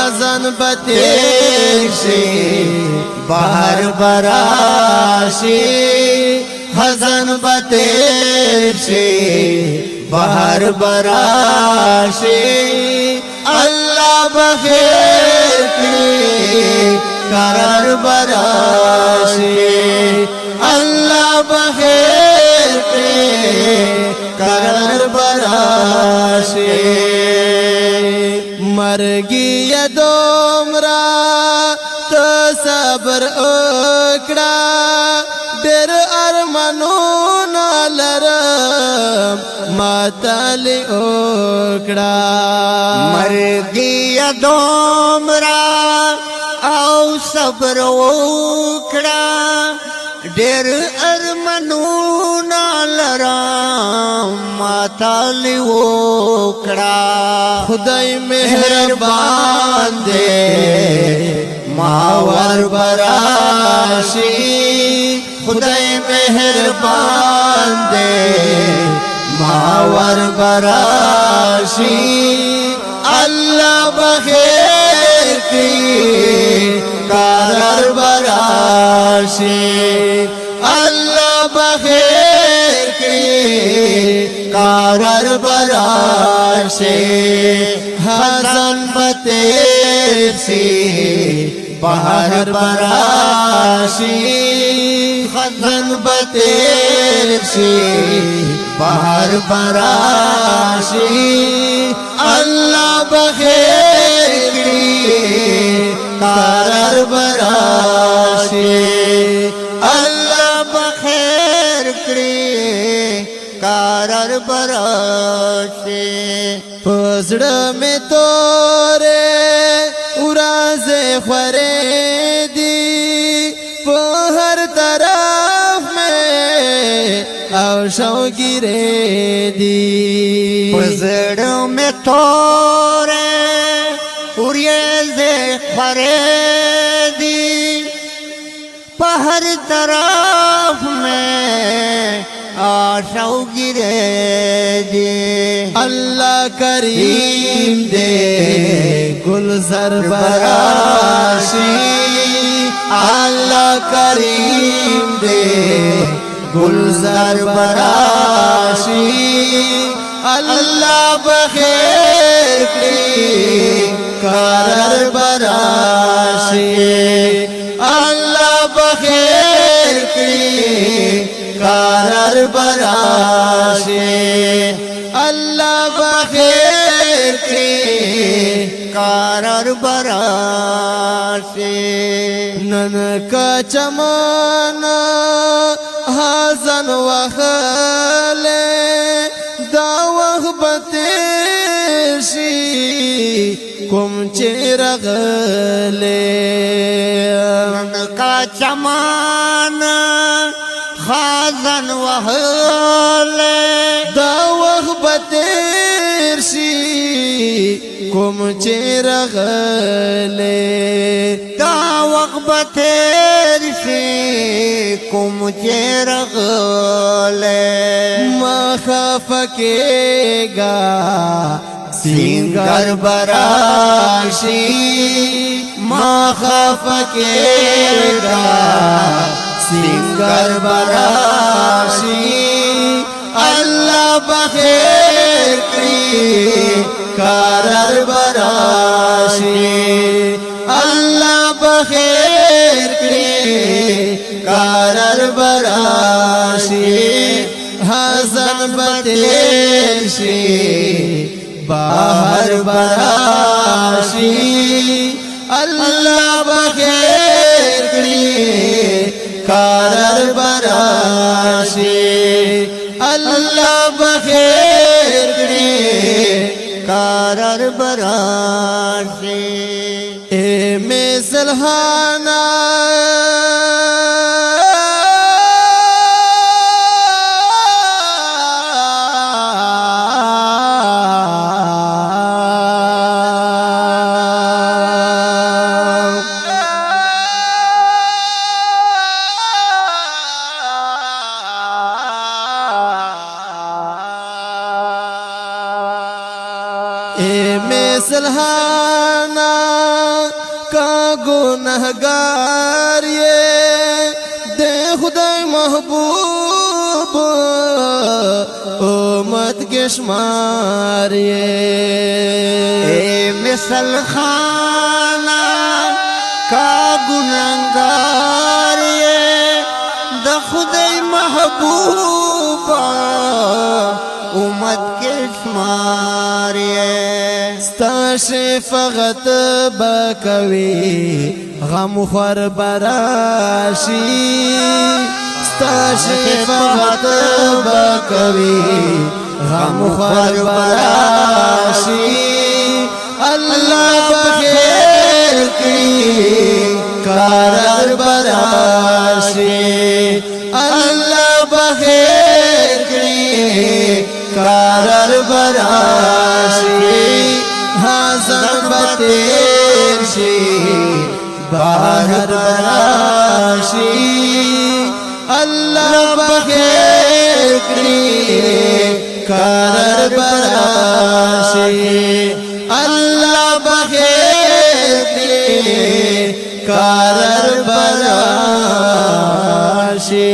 خزان بتیر شي بهر براشي خزان بتیر شي بهر براشي الله بخیر کړي قرار براشي الله بخیر کړي قرار براشي مرګي دومره ته صبر وکړه ډېر ارمانونه لرم ماته لې وکړه مرګي دومره او صبر وکړه ډېر ارمانونه لرم ماته لې وکړه خدای مهربان دی ما ور براشي خدای مهربان دی ما ور براشي الله بخیر کړي قرار براشي الله بخیر کړي قرار براشي خزان بتیر شي بهر براشي خزان بتیر شي بهر براشي الله بخیر کړي قرار براشي الله بخیر کړي قرار براشي پزړه می تورې ورځې خورې دي په هر طرف مې او شوګیرې دي پزړه می تورې ورځې خورې دي په هر طرف میں آشو گرے دے اللہ کریم دے گلزر براشی اللہ کریم دے گلزر براشی اللہ بخیر کړي قرار براشي الله بخیر کړي قرار براشي الله بخیر کړي قرار براشي نن کا چمن حزن وخله دا وخت شي کوم چې رغله کا چمان خازن وهله دا وخت شي کوم چې رغله دا وخت شي کوم چې رغله ما خفکېګا سینگر براشی ما خفکېگا سینگر براشی اللہ بخیر کړي قرار براشي اللہ بخیر کړي قرار براشي حسن بتیر شي باہر براشی اللہ بخیر کړي قرار براشي اللہ بخیر کړي قرار براشي اے مثلحانا مثلها خانا کا گنہگار یہ دے خدای محبوب امت کے شمار یہ مثل خانہ کا گنہگار یہ د خدای محبوبا امت کے شمار یہ ستا شفقت بکوي غم خور براشي ستا شفقت بکوي غم خور براشي الله بخیر کی کار براشي الله بخیر کی کار براشي حسن بتیر شي بہر براشي الله بخیر کی کار براشي الله بخیر کی کار براشي